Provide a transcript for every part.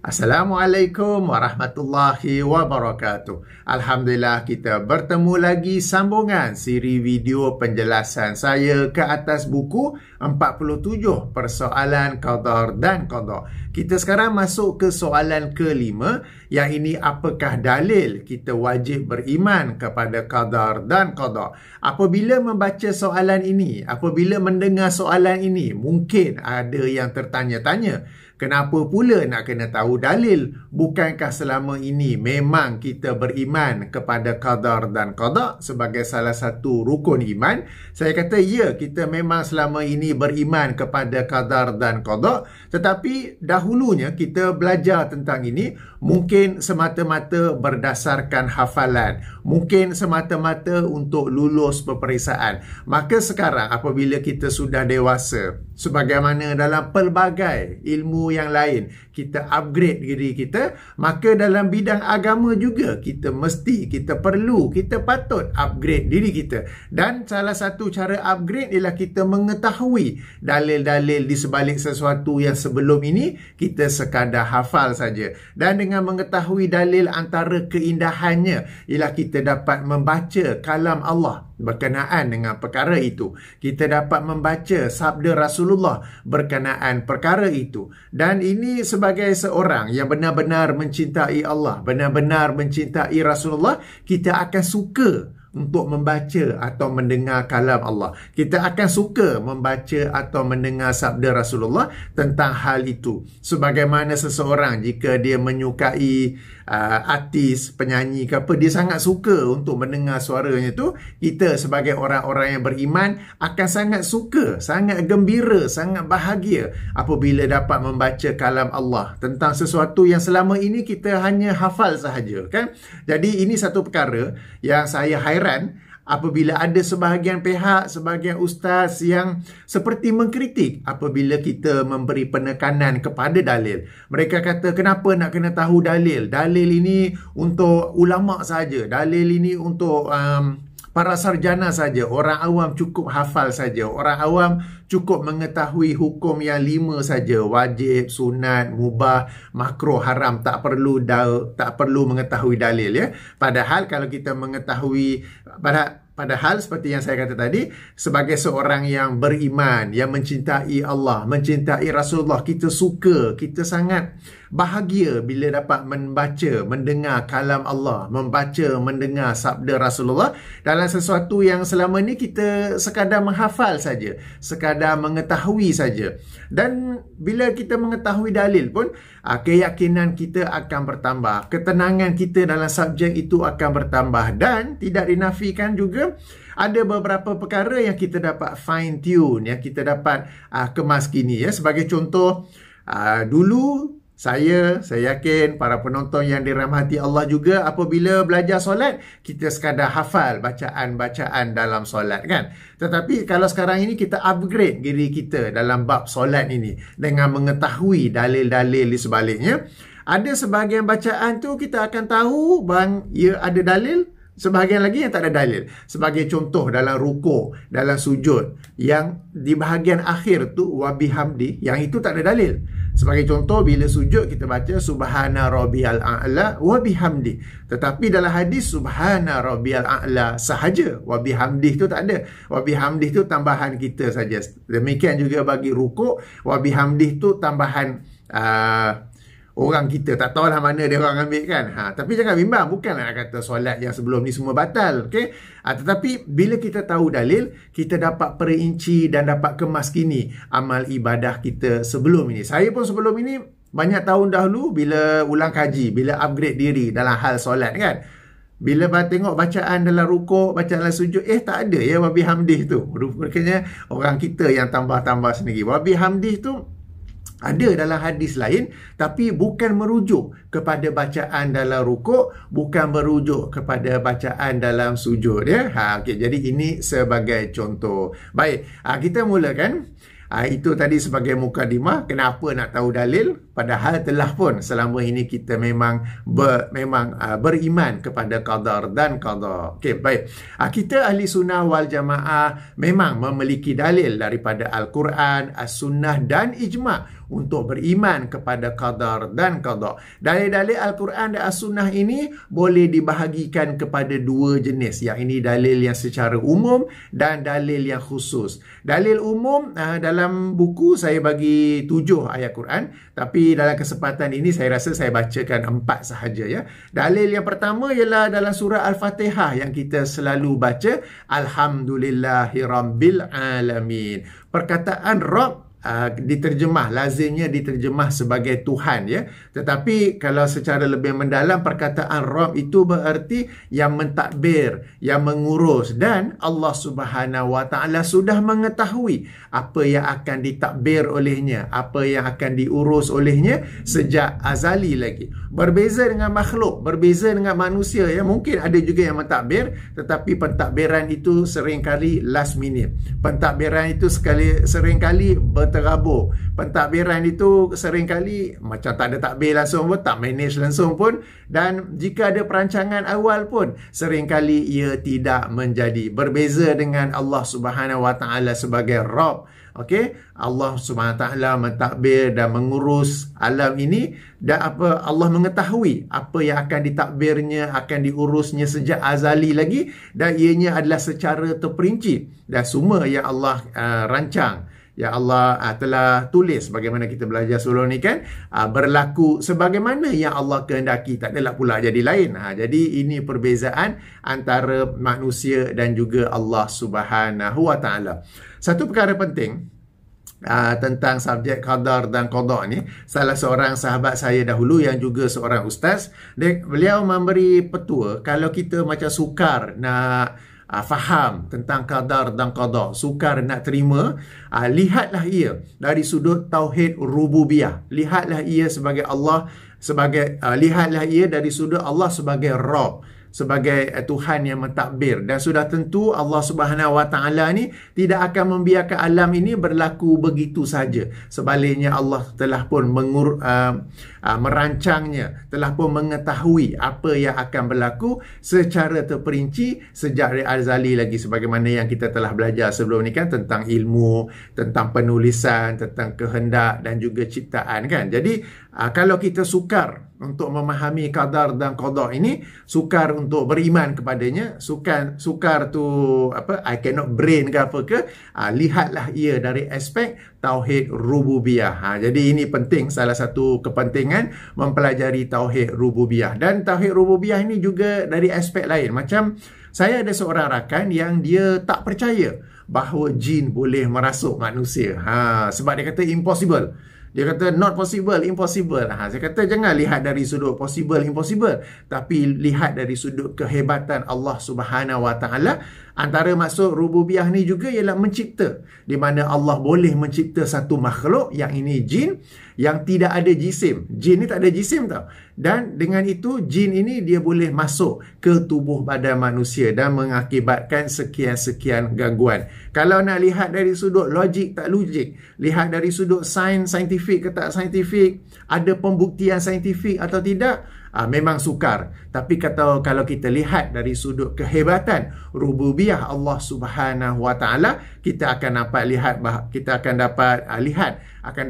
Assalamualaikum warahmatullahi wabarakatuh. Alhamdulillah kita bertemu lagi sambungan siri video penjelasan saya ke atas buku 47 persoalan qadar dan qada. Kita sekarang masuk ke soalan kelima, yang ini apakah dalil kita wajib beriman kepada qadar dan qada. Apabila membaca soalan ini, apabila mendengar soalan ini, mungkin ada yang tertanya-tanya, kenapa pula nak kena tahu dalil? Bukankah selama ini memang kita beriman kepada qadar dan qada sebagai salah satu rukun iman? Saya kata ya, kita memang selama ini beriman kepada qadar dan qada, tetapi dahulunya kita belajar tentang ini mungkin semata-mata berdasarkan hafalan, mungkin semata-mata untuk lulus peperiksaan. Maka sekarang apabila kita sudah dewasa, sebagaimana dalam pelbagai ilmu yang lain, kita upgrade diri kita, maka dalam bidang agama juga kita mesti, kita perlu, kita patut upgrade diri kita. Dan salah satu cara upgrade ialah kita mengetahui dalil-dalil di sebalik sesuatu yang sebelum ini kita sekadar hafal saja. Dan dengan mengetahui dalil, antara keindahannya ialah kita dapat membaca kalam Allah berkenaan dengan perkara itu. Kita dapat membaca sabda Rasulullah berkenaan perkara itu. Dan ini sebagai seorang yang benar-benar mencintai Allah, benar-benar mencintai Rasulullah, kita akan suka untuk membaca atau mendengar kalam Allah. Kita akan suka membaca atau mendengar sabda Rasulullah tentang hal itu. Sebagaimana seseorang jika dia menyukai artis, penyanyi ke apa, dia sangat suka untuk mendengar suaranya tu, kita sebagai orang-orang yang beriman akan sangat suka, sangat gembira, sangat bahagia apabila dapat membaca kalam Allah tentang sesuatu yang selama ini kita hanya hafal sahaja, kan? Jadi ini satu perkara yang saya hairan apabila ada sebahagian pihak, sebahagian ustaz yang seperti mengkritik apabila kita memberi penekanan kepada dalil. Mereka kata, kenapa nak kena tahu dalil? Dalil ini untuk ulama saja. Dalil ini untuk para sarjana saja. Orang awam cukup hafal saja. Orang awam cukup mengetahui hukum yang 5 saja. Wajib, sunat, mubah, makruh, haram. Tak perlu mengetahui dalil, ya. Padahal kalau kita mengetahui, Padahal seperti yang saya kata tadi, sebagai seorang yang beriman, yang mencintai Allah, mencintai Rasulullah, kita suka, kita sangat bahagia bila dapat membaca, mendengar kalam Allah, membaca, mendengar sabda Rasulullah dalam sesuatu yang selama ni kita sekadar menghafal saja, sekadar mengetahui saja. Dan bila kita mengetahui dalil pun, keyakinan kita akan bertambah, ketenangan kita dalam subjek itu akan bertambah. Dan tidak dinafikan juga ada beberapa perkara yang kita dapat fine tune, yang kita dapat kemaskini, ya. Sebagai contoh, dulu saya yakin para penonton yang dirahmati Allah juga, apabila belajar solat, kita sekadar hafal bacaan-bacaan dalam solat, kan? Tetapi kalau sekarang ini kita upgrade diri kita dalam bab solat ini dengan mengetahui dalil-dalil di sebaliknya. Ada sebahagian bacaan tu kita akan tahu bang, ya ada dalil. Sebahagian lagi yang tak ada dalil. Sebagai contoh dalam rukuk, dalam sujud, yang di bahagian akhir tu wabihamdi, yang itu tak ada dalil. Sebagai contoh, bila sujud kita baca subhana rabbiyal a'la wabihamdi. Tetapi dalam hadis subhana rabbiyal a'la sahaja, wabihamdi tu tak ada. Wabihamdi tu tambahan kita saja. Demikian juga bagi rukuk, wabihamdi tu tambahan orang kita. Tak tahulah mana dia orang ambil, kan. Tapi jangan bimbang, bukanlah nak kata solat yang sebelum ni semua batal, okey? Tetapi bila kita tahu dalil, kita dapat perinci dan dapat kemaskini amal ibadah kita sebelum ini. Saya pun sebelum ini banyak tahun dahulu, bila ulang kaji, bila upgrade diri dalam hal solat, kan, bila tengok bacaan dalam rukuk, bacaan dalam sujud, tak ada, ya, wabihamdih tu. Rupanya orang kita yang tambah-tambah sendiri. Wabihamdih tu ada dalam hadis lain, tapi bukan merujuk kepada bacaan dalam rukuk, bukan merujuk kepada bacaan dalam sujud, ya. Okay, jadi ini sebagai contoh. Baik, kita mulakan. Itu tadi sebagai mukadimah. Kenapa nak tahu dalil? Padahal telah pun selama ini kita memang beriman kepada qadar dan qada. Okey, baik. Kita ahli sunnah wal jamaah memang memiliki dalil daripada Al-Quran, As-Sunnah dan Ijma' untuk beriman kepada qadar dan qada. Dalil-dalil Al-Quran dan As-Sunnah ini boleh dibahagikan kepada dua jenis. Yang ini dalil yang secara umum dan dalil yang khusus. Dalil umum dalam buku saya bagi 7 ayat Quran, tapi dalam kesempatan ini saya rasa saya bacakan 4 sahaja ya. Dalil yang pertama ialah dalam surah Al-Fatihah yang kita selalu baca, Alhamdulillahirabbil alamin. Perkataan Rabb diterjemah, lazimnya diterjemah sebagai Tuhan ya. Tetapi kalau secara lebih mendalam, perkataan Rabb itu bererti yang mentadbir, yang mengurus, dan Allah Subhanahu Wa Taala sudah mengetahui apa yang akan ditadbir olehnya, apa yang akan diurus olehnya sejak azali lagi. Berbeza dengan makhluk, berbeza dengan manusia ya. Mungkin ada juga yang mentadbir, tetapi pentadbiran itu seringkali last minute. Pentadbiran itu seringkali terabur. Pentadbiran itu seringkali macam tak ada takbir langsung pun, tak manage langsung pun, dan jika ada perancangan awal pun seringkali ia tidak menjadi. Berbeza dengan Allah Subhanahu Wa Taala sebagai Rabb. Okey, Allah Subhanahu Wa Taala mentadbir dan mengurus alam ini, dan Allah mengetahui apa yang akan ditadbirnya, akan diurusnya sejak azali lagi, dan ianya adalah secara terperinci, dan semua yang Allah rancang, yang Allah telah tulis, bagaimana kita belajar sebelum ni kan, berlaku sebagaimana yang Allah kehendaki, tak adalah pula jadi lain. Jadi ini perbezaan antara manusia dan juga Allah Subhanahu Wa Taala. Satu perkara penting tentang subjek qadar dan qada ni, salah seorang sahabat saya dahulu yang juga seorang ustaz, beliau memberi petua, kalau kita macam sukar nak faham tentang qadar dan qada, sukar nak terima, lihatlah ia dari sudut tauhid rububiyah. Lihatlah ia sebagai Allah, lihatlah ia dari sudut Allah sebagai Rabb, sebagai Tuhan yang mentadbir, dan sudah tentu Allah Subhanahu Wa Taala ni tidak akan membiarkan alam ini berlaku begitu saja. Sebaliknya Allah telah pun merancangnya, telah pun mengetahui apa yang akan berlaku secara terperinci sejak dari azali lagi, sebagaimana yang kita telah belajar sebelum ni kan, tentang ilmu, tentang penulisan, tentang kehendak dan juga ciptaan kan. Jadi kalau kita sukar untuk memahami qadar dan qada ini, sukar untuk beriman kepadanya, sukar tu I cannot brain ke apa ke, lihatlah ia dari aspek tauhid rububiyah. Jadi ini penting, salah satu kepentingan mempelajari tauhid rububiyah. Dan tauhid rububiyah ini juga dari aspek lain. Macam saya ada seorang rakan yang dia tak percaya bahawa jin boleh merasuk manusia. Sebab dia kata impossible. Dia kata not possible, impossible. Saya kata jangan lihat dari sudut possible, impossible, tapi lihat dari sudut kehebatan Allah Subhanahu Wa Taala. Antara maksud rububiyah ni juga ialah mencipta, di mana Allah boleh mencipta satu makhluk, yang ini jin, yang tidak ada jisim. Jin ni tak ada jisim tau. Dan dengan itu jin ini dia boleh masuk ke tubuh badan manusia dan mengakibatkan sekian-sekian gangguan. Kalau nak lihat dari sudut logik tak logik, lihat dari sudut saintifik ke tak saintifik, ada pembuktian saintifik atau tidak, memang sukar. Tapi kalau kita lihat dari sudut kehebatan rububiyah Allah Subhanahu Wa Taala, kita akan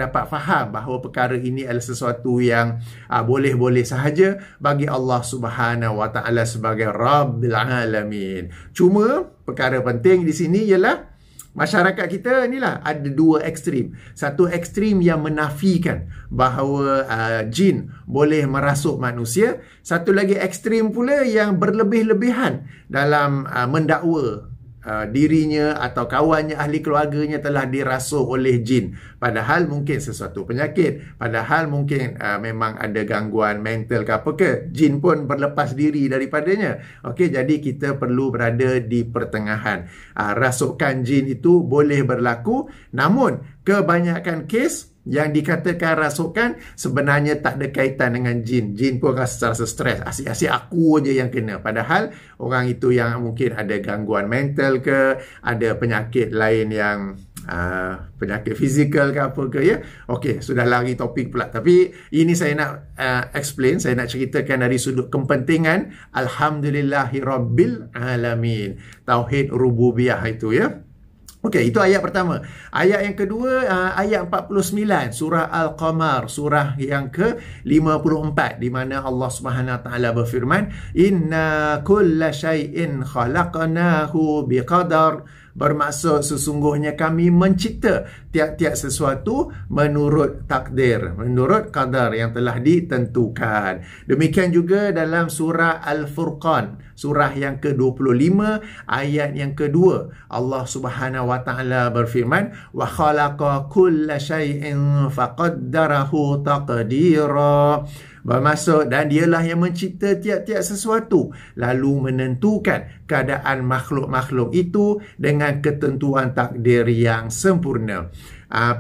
dapat faham bahawa perkara ini adalah sesuatu yang boleh-boleh sahaja bagi Allah Subhanahu Wa Taala sebagai Rabbil Alamin. Cuma perkara penting di sini ialah masyarakat kita inilah ada dua ekstrim. Satu ekstrim yang menafikan bahawa jin boleh merasuk manusia. Satu lagi ekstrim pula yang berlebih-lebihan dalam mendakwa dirinya atau kawannya, ahli keluarganya telah dirasuk oleh jin. Padahal mungkin sesuatu penyakit, padahal mungkin memang ada gangguan mental ke apa ke, jin pun berlepas diri daripadanya. Okey, jadi kita perlu berada di pertengahan. Rasukan jin itu boleh berlaku, namun kebanyakan kes yang dikatakan rasukan sebenarnya tak ada kaitan dengan jin. Jin pun rasa stres. Asyik-asyik aku je yang kena. Padahal orang itu yang mungkin ada gangguan mental ke, ada penyakit lain yang penyakit fizikal ke apa ke, ya. Okey, sudah lari topik pula. Tapi ini saya nak explain, saya nak ceritakan dari sudut kepentingan alhamdulillahirabbil alamin. Tauhid rububiyah itu, ya. Okey, itu ayat pertama. Ayat yang kedua, ayat 49, surah Al-Qamar, surah yang ke-54, di mana Allah Subhanahu Wa Taala berfirman, "Inna kulla syai'in khalaqnahu biqadar." Bermaksud sesungguhnya kami mencipta tiap-tiap sesuatu menurut takdir, menurut qadar yang telah ditentukan. Demikian juga dalam surah Al-Furqan, surah yang ke-25, ayat yang kedua. Allah Subhanahu Wa Taala berfirman, "Wa khalaqa kulla syai'in faqaddarahu taqdira." Bermaksud, dan dialah yang mencipta tiap-tiap sesuatu lalu menentukan keadaan makhluk-makhluk itu dengan ketentuan takdir yang sempurna.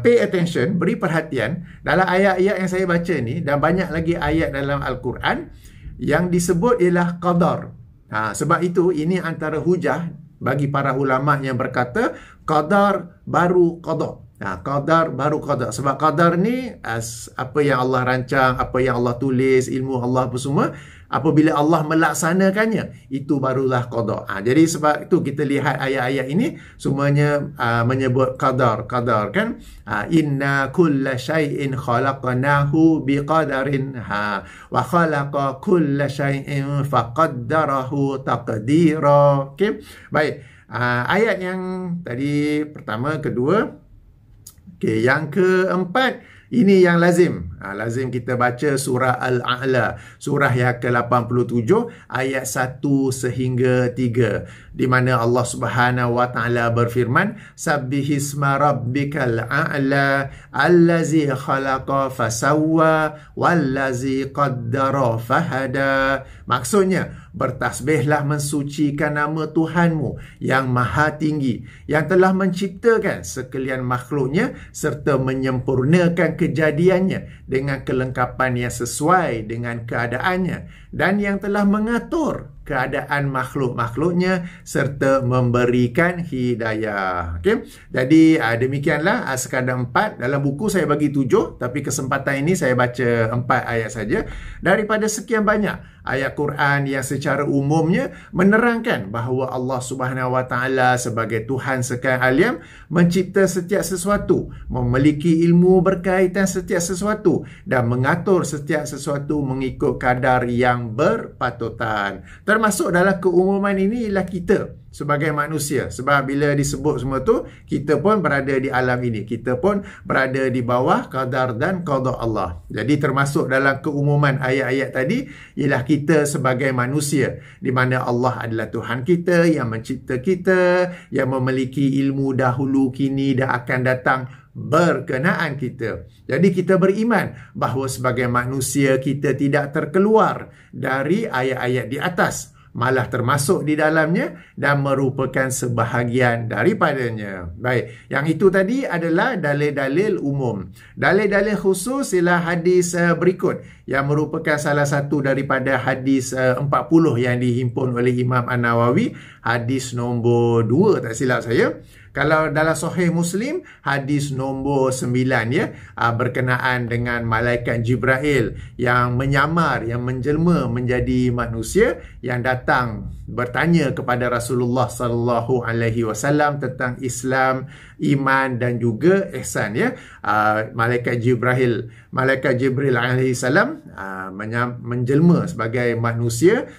Pay attention, beri perhatian dalam ayat-ayat yang saya baca ni, dan banyak lagi ayat dalam Al-Quran yang disebut ialah qadar. Sebab itu ini antara hujah bagi para ulama yang berkata qadar baru qada. Qadar baru qadar. Sebab qadar ni apa yang Allah rancang, apa yang Allah tulis, ilmu Allah apa semua, apabila Allah melaksanakannya, itu barulah qada. Jadi sebab itu kita lihat ayat-ayat ini semuanya menyebut qadar kan. Inna kulla syai'in khalaqnahu biqadarin wa khalaqa kulla syai'in faqaddarahu taqdira. Okey. Baik. Ayat yang tadi pertama, kedua. Okey, yang keempat, ini yang lazim. Lazim kita baca surah Al-A'la, surah yang ke-87, ayat 1 sehingga 3, di mana Allah Subhanahu Wa Taala berfirman, "Sabbihisma rabbikal a'la, allazi khalaqa fasawwa, wallazi qaddara fahada." Maksudnya, bertasbihlah mensucikan nama Tuhanmu yang maha tinggi, yang telah menciptakan sekalian makhluknya serta menyempurnakan kejadiannya dengan kelengkapan yang sesuai dengan keadaannya, dan yang telah mengatur keadaan makhluk-makhluknya serta memberikan hidayah. Okey. Jadi demikianlah sekadar 4. Dalam buku saya bagi 7, tapi kesempatan ini saya baca 4 ayat saja daripada sekian banyak ayat Quran yang secara umumnya menerangkan bahawa Allah Subhanahu Wa Taala sebagai Tuhan sekalian alam mencipta setiap sesuatu, memiliki ilmu berkaitan setiap sesuatu, dan mengatur setiap sesuatu mengikut kadar yang berpatutan. Termasuk dalam keumuman ini ialah kita sebagai manusia. Sebab bila disebut semua tu, kita pun berada di alam ini. Kita pun berada di bawah qadar dan qada Allah. Jadi termasuk dalam keumuman ayat-ayat tadi ialah kita sebagai manusia, di mana Allah adalah Tuhan kita yang mencipta kita, yang memiliki ilmu dahulu, kini dan akan datang berkenaan kita. Jadi kita beriman bahawa sebagai manusia kita tidak terkeluar dari ayat-ayat di atas, malah termasuk di dalamnya dan merupakan sebahagian daripadanya. Baik, yang itu tadi adalah dalil-dalil umum. Dalil-dalil khusus ialah hadis berikut yang merupakan salah satu daripada hadis 40 yang dihimpun oleh Imam An-Nawawi. Hadis nombor 2 tak silap saya. Kalau dalam Sahih Muslim, hadis nombor 9, ya, berkenaan dengan malaikat Jibril yang menyamar, yang menjelma menjadi manusia, yang datang bertanya kepada Rasulullah sallallahu alaihi wasallam tentang Islam, iman dan juga ihsan, ya. Malaikat Jibril alaihi salam menjelma sebagai manusia,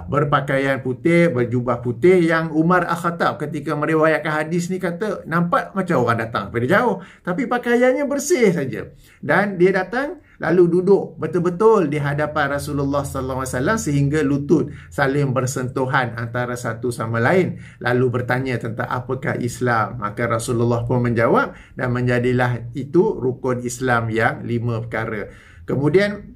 berpakaian putih, berjubah putih, yang Umar Al-Khattab ketika meriwayatkan hadis ni kata nampak macam orang datang daripada jauh, tapi pakaiannya bersih saja. Dan dia datang lalu duduk betul-betul di hadapan Rasulullah SAW sehingga lutut saling bersentuhan antara satu sama lain, lalu bertanya tentang apakah Islam. Maka Rasulullah pun menjawab, dan menjadilah itu rukun Islam yang 5 perkara. Kemudian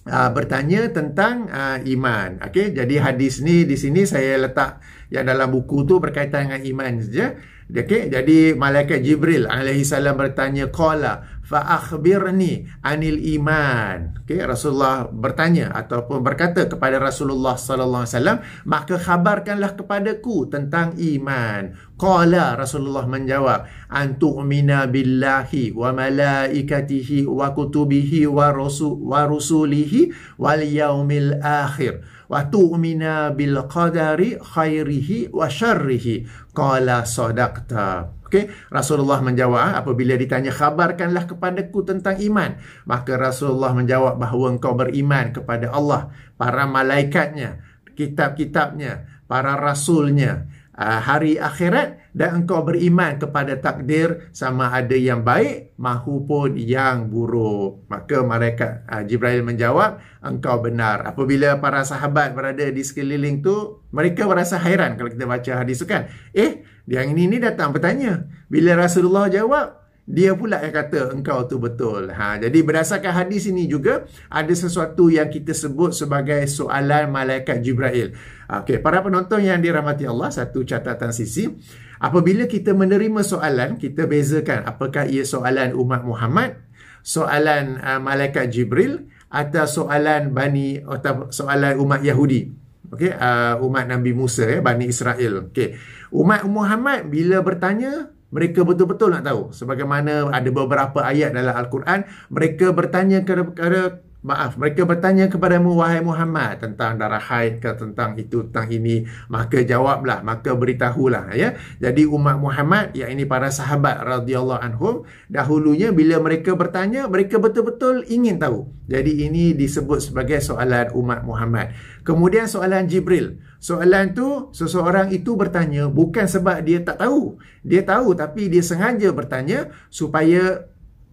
bertanya tentang iman. Okey, jadi hadis ni di sini saya letak yang dalam buku tu berkaitan dengan iman saja. Okey, jadi malaikat Jibril alaihi salam bertanya, qala fa akhbirni anil iman. Okey, Rasulullah bertanya ataupun berkata kepada Rasulullah sallallahu alaihi wasallam, maka khabarkanlah kepadaku tentang iman. Qala, Rasulullah menjawab, antu'mina billahi wa malaikatihi wa kutubihi wa rusulihi wal yaumil akhir wa tu'mina bil qadari khairihi wa syarrihi. Qala sadaqta. Okey, Rasulullah menjawab, apabila ditanya khabarkanlah kepadaku tentang iman, maka Rasulullah menjawab bahawa engkau beriman kepada Allah, para malaikatnya, kitab-kitabnya, para rasulnya, hari akhirat, dan engkau beriman kepada takdir sama ada yang baik mahupun yang buruk. Maka malaikat Jibril menjawab, engkau benar. Apabila para sahabat berada di sekeliling tu, mereka berasa hairan kalau kita baca hadis tu kan. Yang ini datang bertanya. Bila Rasulullah jawab, dia pula yang kata engkau tu betul. Jadi berdasarkan hadis ini juga ada sesuatu yang kita sebut sebagai soalan malaikat Jibril. Okey, para penonton yang dirahmati Allah, satu catatan sisi, apabila kita menerima soalan, kita bezakan apakah ia soalan umat Muhammad, soalan malaikat Jibril, atau soalan soalan umat Yahudi. Okey, umat Nabi Musa, Bani Israel. Okey, umat Muhammad bila bertanya, mereka betul-betul nak tahu. Sebagaimana ada beberapa ayat dalam Al-Quran, mereka bertanya mereka bertanya kepadamu, wahai Muhammad, tentang darah haid ke, tentang itu, tentang ini. Maka jawablah, maka beritahulah. Ya. Jadi umat Muhammad, yang ini para sahabat radhiyallahu anhum, dahulunya bila mereka bertanya, mereka betul-betul ingin tahu. Jadi ini disebut sebagai soalan umat Muhammad. Kemudian soalan Jibril. Soalan tu, seseorang itu bertanya bukan sebab dia tak tahu. Dia tahu, tapi dia sengaja bertanya supaya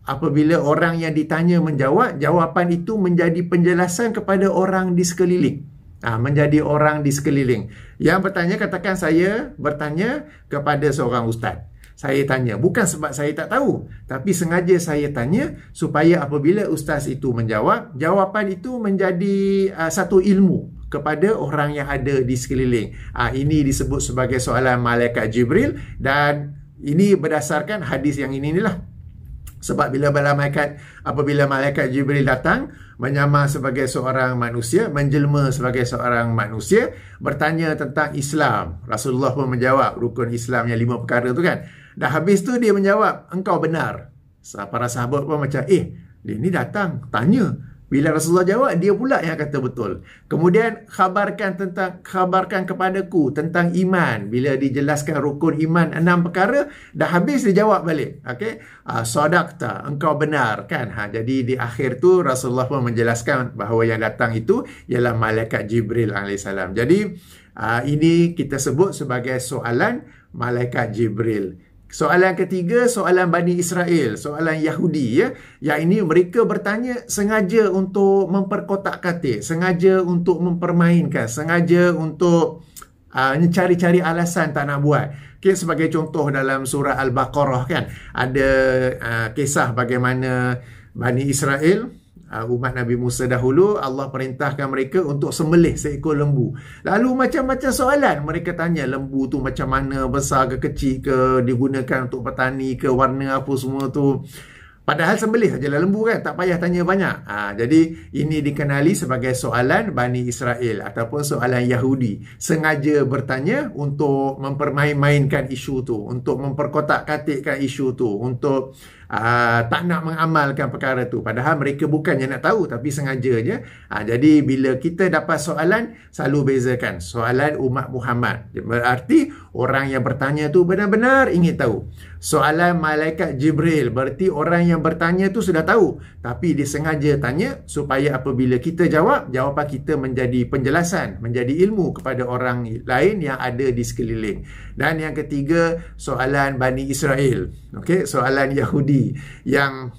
apabila orang yang ditanya menjawab, jawapan itu menjadi penjelasan kepada orang di sekeliling. Menjadi orang di sekeliling. Yang bertanya, katakan saya bertanya kepada seorang ustaz. Saya tanya, bukan sebab saya tak tahu, tapi sengaja saya tanya supaya apabila ustaz itu menjawab, jawapan itu menjadi satu ilmu kepada orang yang ada di sekeliling. Ini disebut sebagai soalan malaikat Jibril, dan ini berdasarkan hadis yang inilah. Sebab apabila malaikat Jibril datang, menyamar sebagai seorang manusia, menjelma sebagai seorang manusia, bertanya tentang Islam. Rasulullah pun menjawab rukun Islam yang 5 perkara tu kan. Dah habis tu dia menjawab, engkau benar. Para sahabat pun macam, dia ni datang, tanya. Bila Rasulullah jawab, dia pula yang kata betul. Kemudian khabarkan kepadaku tentang iman. Bila dijelaskan rukun iman 6 perkara, dah habis dia jawab balik. Okey, sadaqta, engkau benar kan. Jadi di akhir tu Rasulullah pun menjelaskan bahawa yang datang itu ialah malaikat Jibril alaihissalam. Jadi ini kita sebut sebagai soalan malaikat Jibril. Soalan ketiga, soalan Bani Israel, soalan Yahudi ya. Yang ini mereka bertanya sengaja untuk memperkotak-katik, sengaja untuk mempermainkan, sengaja untuk cari-cari alasan tak nak buat. Okay, sebagai contoh dalam surah Al-Baqarah kan, ada kisah bagaimana Bani Israel, umat Nabi Musa dahulu, Allah perintahkan mereka untuk sembelih seekor lembu. Lalu macam-macam soalan mereka tanya, lembu tu macam mana, besar ke kecil ke, digunakan untuk petani ke, warna apa semua tu. Padahal sembelih sajalah lembu kan, tak payah tanya banyak. Jadi ini dikenali sebagai soalan Bani Israel ataupun soalan Yahudi. Sengaja bertanya untuk mempermain-mainkan isu tu, untuk memperkotak-katikkan isu tu, untuk tak nak mengamalkan perkara tu. Padahal mereka bukannya nak tahu, tapi sengajanya. Jadi bila kita dapat soalan, selalu bezakan soalan umat Muhammad. Berarti orang yang bertanya tu benar-benar ingin tahu. Soalan malaikat Jibril, berarti orang yang bertanya tu sudah tahu, tapi dia sengaja tanya supaya apabila kita jawab, jawapan kita menjadi penjelasan, menjadi ilmu kepada orang lain yang ada di sekeliling. Dan yang ketiga, soalan Bani Israel. Okey, soalan Yahudi yang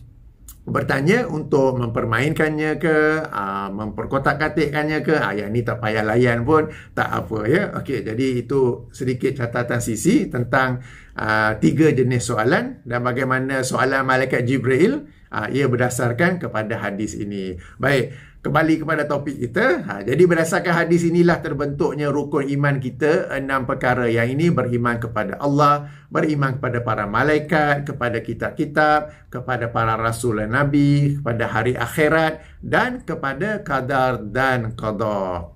bertanya untuk mempermainkannya ke, memperkotak-katikkannya ke, yang ni tak payah layan pun, tak apa ya. Okey, jadi itu sedikit catatan sisi tentang 3 jenis soalan dan bagaimana soalan malaikat Jibril ia berdasarkan kepada hadis ini. Baik, kembali kepada topik kita. Jadi berdasarkan hadis inilah terbentuknya rukun iman kita, 6 perkara. Yang ini beriman kepada Allah, beriman kepada para malaikat, kepada kitab-kitab, kepada para rasul dan nabi, kepada hari akhirat, dan kepada qadar dan qada.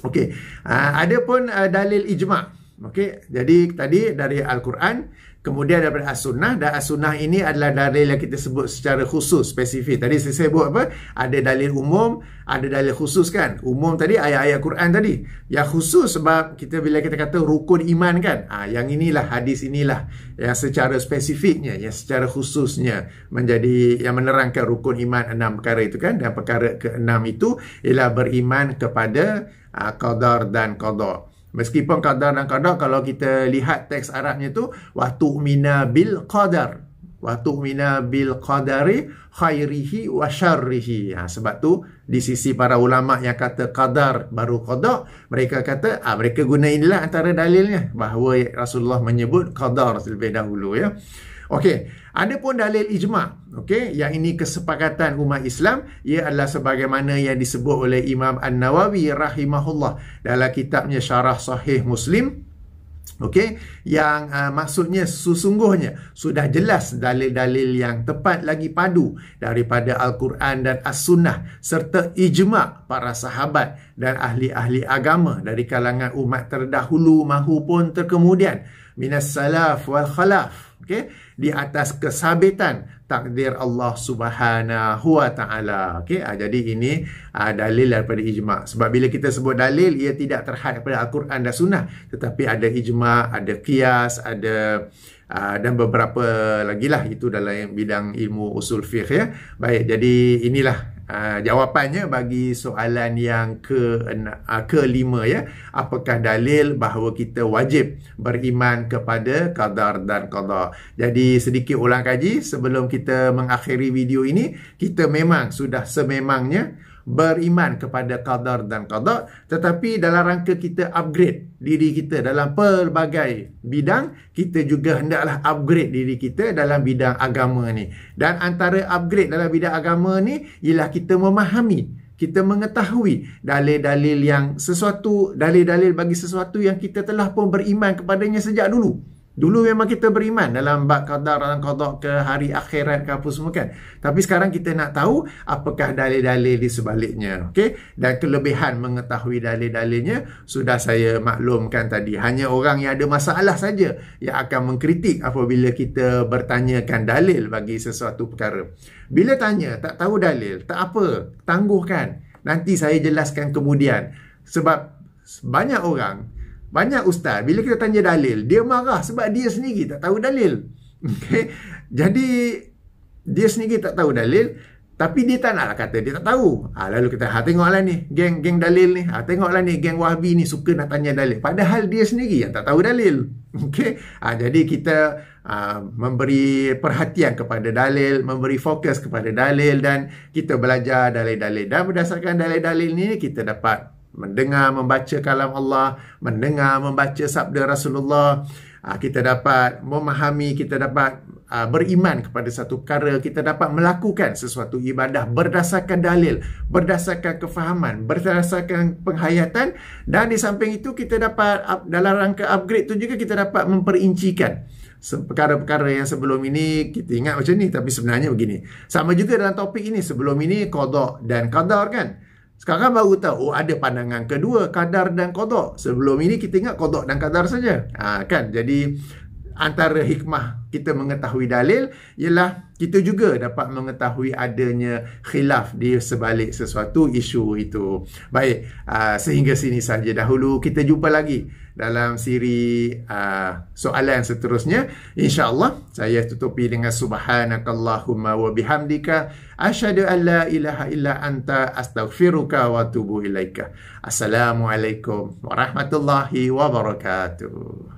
Okey, ada pun dalil ijma'. Okey, jadi tadi dari Al-Quran, kemudian daripada As-Sunnah, dan As-Sunnah ini adalah dalil yang kita sebut secara khusus, spesifik. Tadi saya sebut apa? Ada dalil umum, ada dalil khusus kan. Umum tadi ayat-ayat Quran tadi. Yang khusus sebab bila kita kata rukun iman kan, yang inilah, hadis inilah yang secara spesifiknya, yang secara khususnya menjadi yang menerangkan rukun iman 6 perkara itu kan. Dan perkara ke-6 itu ialah beriman kepada qadar dan qada. Meskipun qadar dan qada, kalau kita lihat teks Arabnya tu, wa tu'mina bil qadar, wa tu'mina bil qadari khairihi wa syarrihi. Sebab tu di sisi para ulama yang kata qadar baru qada, mereka kata mereka guna inilah antara dalilnya bahawa Rasulullah menyebut qadar terlebih dahulu ya. Okey, ada pun dalil ijma'. Okey, yang ini kesepakatan umat Islam, ia adalah sebagaimana yang disebut oleh Imam An-Nawawi rahimahullah dalam kitabnya Syarah Sahih Muslim. Okey, yang maksudnya sesungguhnya sudah jelas dalil-dalil yang tepat lagi padu daripada Al-Quran dan As-Sunnah serta ijma' para sahabat dan ahli-ahli agama dari kalangan umat terdahulu mahupun terkemudian, minas salaf wal khalaf. Okey, di atas kesabitan takdir Allah Subhanahu wa taala. Okey, jadi ini dalil daripada ijma'. Sebab bila kita sebut dalil, ia tidak terhad daripada Al-Quran dan Sunnah, tetapi ada ijma', ada qiyas, ada dan beberapa lagi lah, itu dalam bidang ilmu usul fiqh ya. Baik, jadi inilah jawapannya bagi soalan yang kelima ya. Apakah dalil bahawa kita wajib beriman kepada qadar dan qada? Jadi sedikit ulang kaji sebelum kita mengakhiri video ini. Kita memang sudah sememangnya beriman kepada qadar dan qada, tetapi dalam rangka kita upgrade diri kita dalam pelbagai bidang, kita juga hendaklah upgrade diri kita dalam bidang agama ni. Dan antara upgrade dalam bidang agama ni ialah kita memahami, kita mengetahui dalil-dalil yang dalil-dalil bagi sesuatu yang kita telah pun beriman kepadanya sejak dulu. Dulu memang kita beriman dalam bab qadar dan qada ke hari akhirat ke apa semua kan. Tapi sekarang kita nak tahu apakah dalil-dalil di sebaliknya. Okey? Dan kelebihan mengetahui dalil-dalilnya sudah saya maklumkan tadi. Hanya orang yang ada masalah saja yang akan mengkritik apabila kita bertanyakan dalil bagi sesuatu perkara. Bila tanya tak tahu dalil, tak apa, tangguhkan. Nanti saya jelaskan kemudian. Sebab banyak ustaz, bila kita tanya dalil, dia marah sebab dia sendiri tak tahu dalil. Okay? Jadi, dia sendiri tak tahu dalil, tapi dia tak naklah kata dia tak tahu. Lalu kita, tengoklah ni, geng dalil ni. Tengoklah ni, geng Wahbi ni suka nak tanya dalil. Padahal dia sendiri yang tak tahu dalil. Okay? Jadi, kita memberi perhatian kepada dalil, memberi fokus kepada dalil, dan kita belajar dalil-dalil. Dan berdasarkan dalil-dalil ni, kita dapat mendengar, membaca kalam Allah, mendengar, membaca sabda Rasulullah. Kita dapat memahami, kita dapat beriman kepada satu perkara, kita dapat melakukan sesuatu ibadah berdasarkan dalil, berdasarkan kefahaman, berdasarkan penghayatan. Dan di samping itu kita dapat, dalam rangka upgrade tu juga kita dapat memperincikan perkara-perkara yang sebelum ini kita ingat macam ni, tapi sebenarnya begini. Sama juga dalam topik ini, sebelum ini qada dan qadar kan. Sekarang baru tahu, ada pandangan kedua, qadar dan qada. Sebelum ini kita ingat qada dan qadar saja. Kan? Jadi antara hikmah kita mengetahui dalil ialah kita juga dapat mengetahui adanya khilaf di sebalik sesuatu isu itu. Baik, sehingga sini saja dahulu. Kita jumpa lagi dalam siri soalan seterusnya. InsyaAllah saya tutupi dengan subhanakallahumma wa bihamdika asyhadu an la ilaha illa anta astaghfiruka wa atubu ilaika. Assalamualaikum warahmatullahi wabarakatuh.